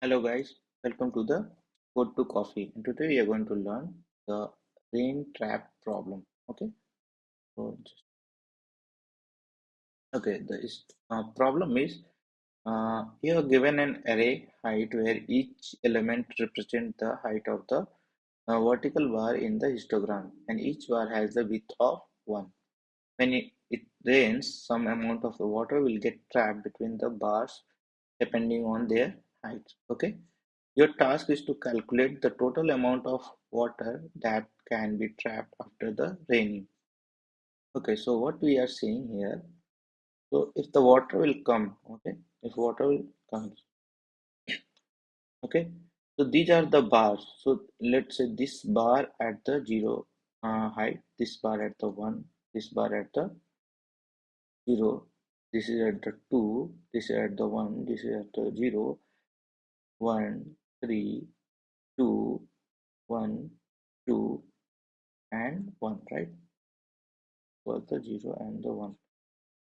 Hello guys, welcome to the Code to Coffee. And today we are going to learn the rain trap problem. Okay, so the problem is you are given an array height where each element represents the height of the vertical bar in the histogram, and each bar has the width of 1. When it rains, some amount of the water will get trapped between the bars depending on their height. Okay. Your task is to calculate the total amount of water that can be trapped after the raining. Okay, so what we are seeing here, so if the water will come, okay, if water will come, okay, so these are the bars. So let's say this bar at the 0 height, this bar at the 1, this bar at the 0, this is at the 2, this is at the 1, this is at the 0, 1, 3, 2, 1, 2, and 1, right? Was the 0 and the 1.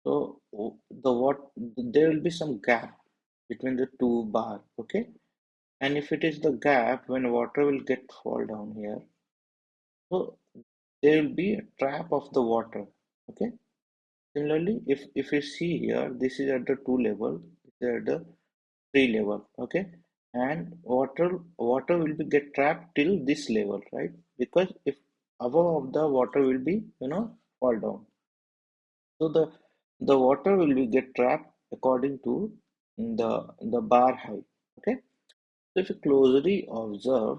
So there will be some gap between the two bar, okay? And if it is the gap when water will get fall down here, so there will be a trap of the water, okay? Similarly, if you see here, this is at the 2 level, this is at the 3 level, okay? And water will be get trapped till this level, right? Because if above of the water will be fall down. So the water will be get trapped according to the bar height. Okay. So if you closely observe,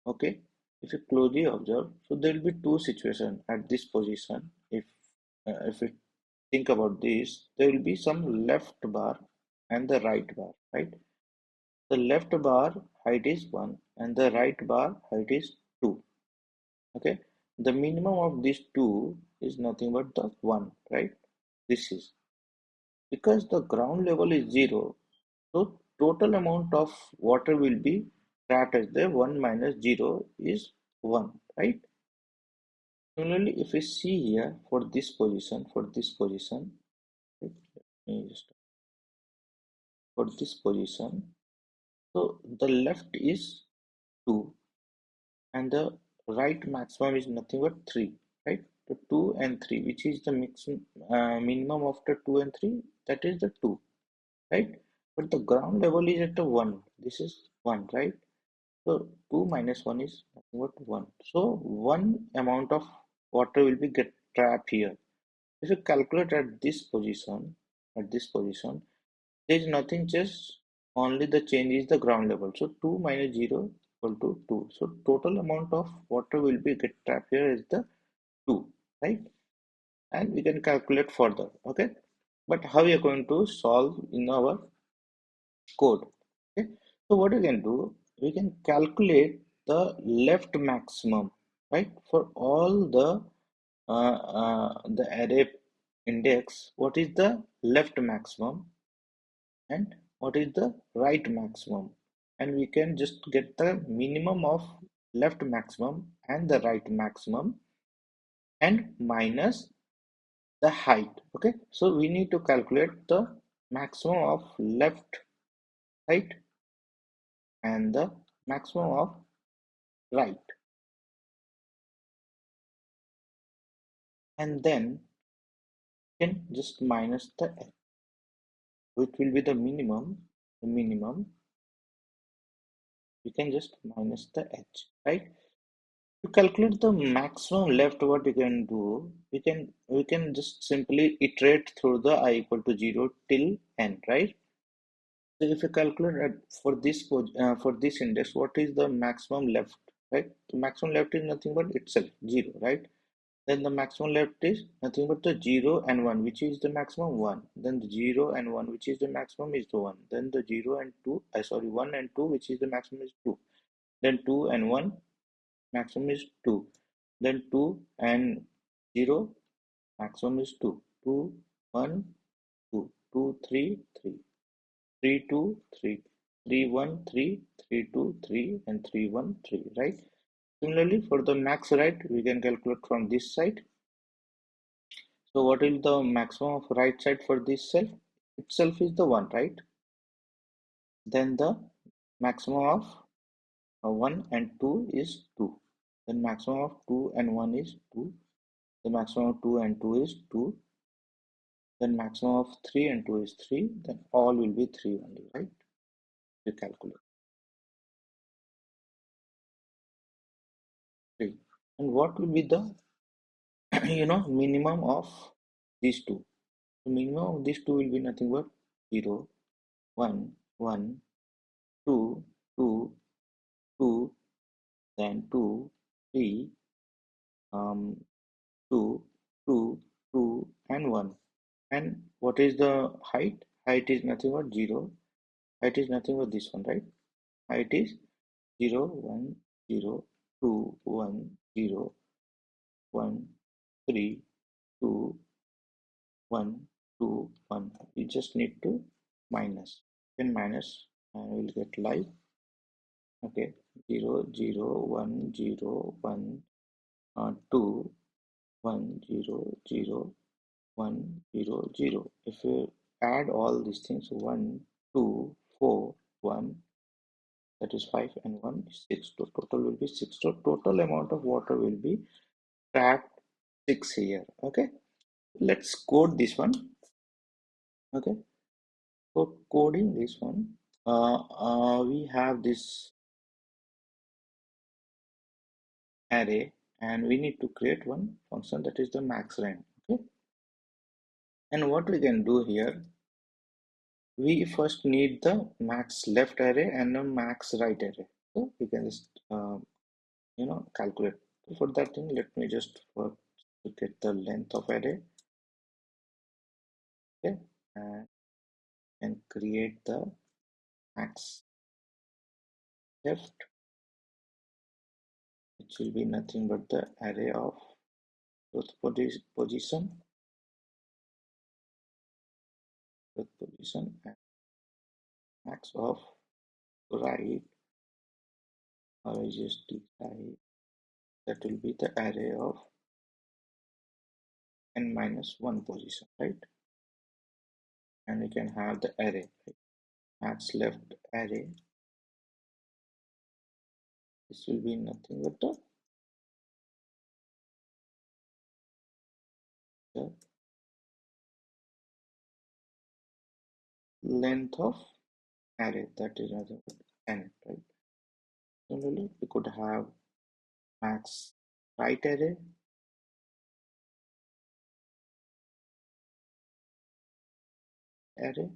okay, if you closely observe, so there will be two situations at this position. If we think about this, there will be some left bar and the right bar, right? The left bar height is 1 and the right bar height is 2. Okay. The minimum of these two is nothing but the 1, right? This is because the ground level is 0, so total amount of water will be trapped as the 1 minus 0 is 1, right? Similarly, if we see here right, for this position, so the left is 2 and the right maximum is nothing but 3, right? So 2 and 3, which is the minimum after 2 and 3, that is the 2, right? But the ground level is at the 1, this is 1, right? So 2 minus 1 is nothing but 1. So 1 amount of water will be get trapped here. If you calculate at this position, there is nothing, just only the change is the ground level. So 2 minus 0 equal to 2. So total amount of water will be get trapped here is the 2, right? And we can calculate further, okay? But how we are going to solve in our code? Okay, so what we can do, we can calculate the left maximum, right? For all the array index, what is the left maximum and what is the right maximum, and we can just get the minimum of left maximum and the right maximum and minus the height. Okay, so we need to calculate the maximum of left height and the maximum of right, and then can just minus the h, which will be the minimum, we can just minus the h, right? To calculate the maximum left, what we can do, we can just simply iterate through the I equal to 0 till n, right? So if you calculate for this index, what is the maximum left, right? The maximum left is nothing but itself 0, right? Then the maximum left is nothing but the 0 and 1, which is the maximum 1. Then the 0 and 1, which is the maximum, is the 1. Then the 0 and 2, 1 and 2, which is the maximum, is 2. Then 2 and 1, maximum is 2. Then 2 and 0, maximum is 2. 2, 1, 2. 2, 3, 3. 3, 2, 3. 3, 1, 3. 3, 2, 3. And 3, 1, 3, right? Similarly, for the max right, we can calculate from this side. So what is the maximum of right side for this self? Itself is the 1, right? Then the maximum of 1 and 2 is 2. Then maximum of 2 and 1 is 2. The maximum of 2 and 2 is 2. Then maximum of 3 and 2 is 3. Then all will be 3 only, right? You calculate 3. And what will be the minimum of these two? The minimum of these two will be nothing but 0, 1, 1, 2, 2, 2, then 2, 3, 2, 2, 2, and 1. And what is the height? Height is nothing but 0. Height is nothing but this one, right? Height is 0, 1, 0, 2, 1, 0, 1, 3, 2, 1, 2, 1. We just need to minus. Then minus and we'll get live. Okay, 0, 0, 1, 0, 1, 2, 1, 0, 0, 1, 0, 0. If you add all these things, 1, 2, 4, 1, that is 5, and 1 is 6. So total will be 6. So total amount of water will be trapped 6 here. Okay, let's code this one. Okay, for coding this one, we have this array and we need to create one function, that is the max rank. Okay, and what we can do here, we first need the max left array and the max right array. So we can just calculate. For that thing, let me just first get the length of array. Okay, and create the max left, which will be nothing but the array of position, and max of right, or just decide that will be the array of n minus 1 position, right? And we can have the array, right? Max left array. This will be nothing but the length of array, that is nothing but n, right? Similarly, we could have max right array, okay?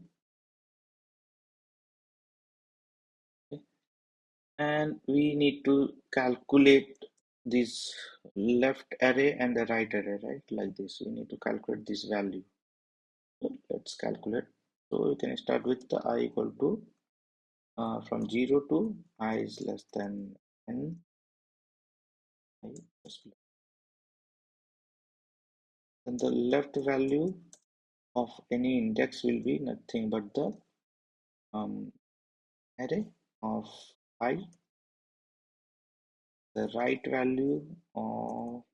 And we need to calculate this left array and the right array, right? Like this, we need to calculate this value. So let's calculate. So we can start with the I equal to from 0 to I is less than n. Then the left value of any index will be nothing but the array of I. The right value of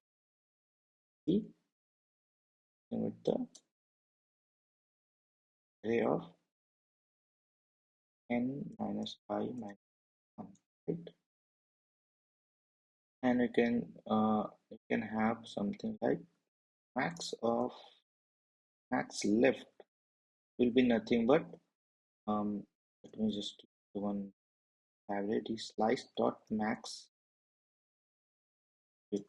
p with the array of n minus I minus 1, right? And you can have something like max left will be nothing but let me just do one library slice dot max with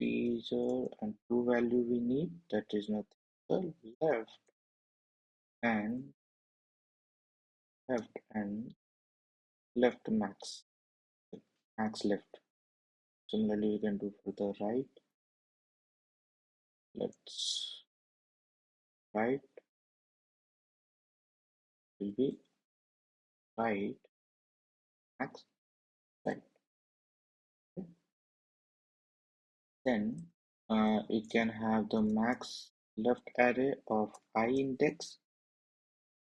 integer and two value we need, that is nothing but left and left max left. Similarly, we can do for the right. Let's right will be right max right. Okay. Then we can have the max left array of I index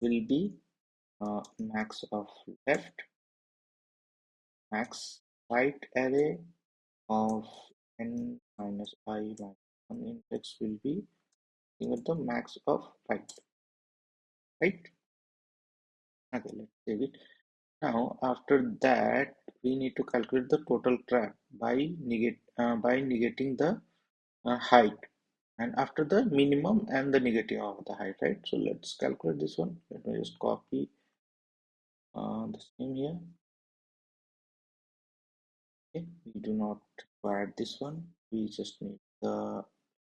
will be max of left, max right array of n minus I minus 1 index will be given the max of right. Okay, let's save it. Now, after that, we need to calculate the total trap by negating the height, and after the minimum and the negative of the height, right? So let's calculate this one. Let me just copy the same here. Okay, we do not require this one. We just need the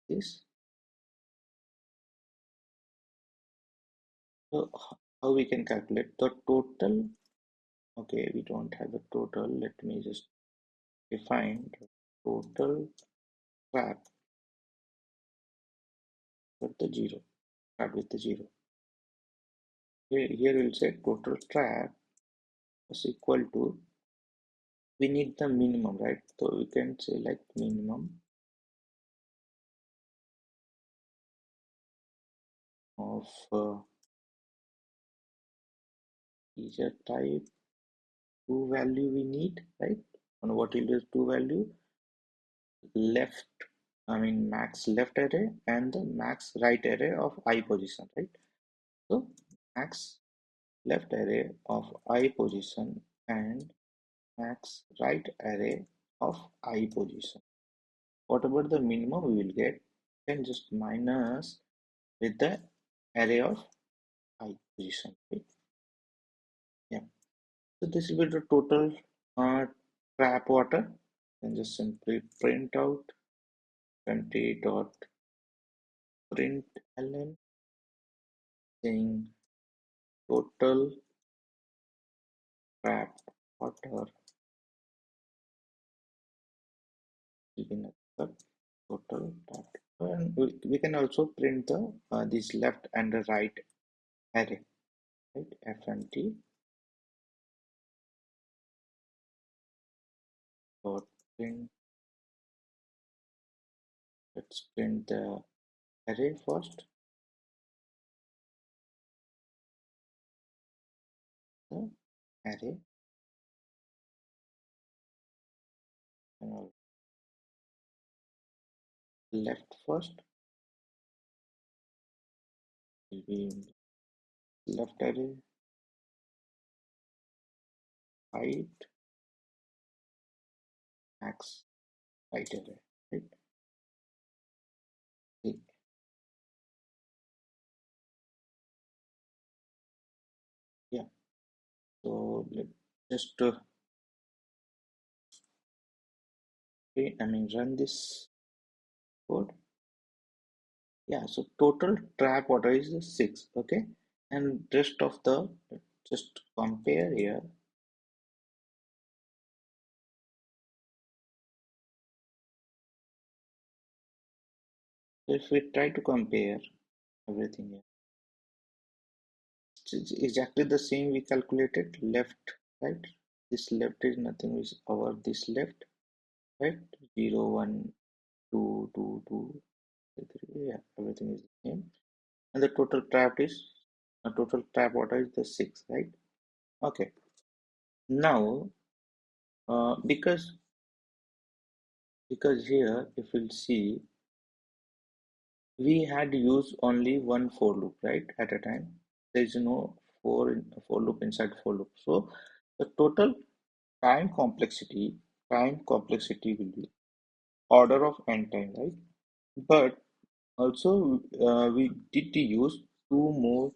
this. So how we can calculate the total? Okay, we don't have the total. Let me just define the total trap with the zero. Start with the zero. Here we'll say total trap is equal to, we need the minimum, right? So we can say like minimum of integer type, two value we need, right? And what will be two value? Left, I mean max left array and the max right array of I position, right? So max left array of I position and max right array of I position. Whatever the minimum we will get, then just minus with the array of I position, right? Yeah. So this will be the total trap water. And just simply print out 20 dot println saying total trap water will be nothing total trap. And we can also print the this left and the right array, right? fmt dot print. Let's print the array first. The array and left first will be left array, right, max, right array, right? See, yeah. So let just I mean run this code. Yeah. So total trap water is 6. Okay, and rest of the, just compare here. If we try to compare everything here, it's exactly the same we calculated left, right? This left is nothing is our this left, right? 0 1 2 2 2 3. Yeah, everything is the same. And the total trap water is the 6, right? Okay. Now, because here if we'll see, we had used only one for loop, right? At a time, there is no for loop inside for loop. So the total time complexity will be order of n time, right? But also we did use two more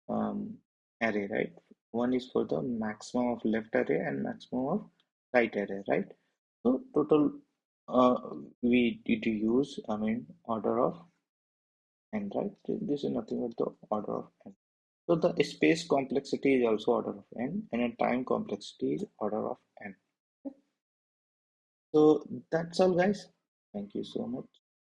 array, right? One is for the maximum of left array and maximum of right array, right? So total uh, we did use, I mean, order of n, right? This is nothing but the order of n. So the space complexity is also order of n, and a time complexity is order of n. So that's all, guys. Thank you so much.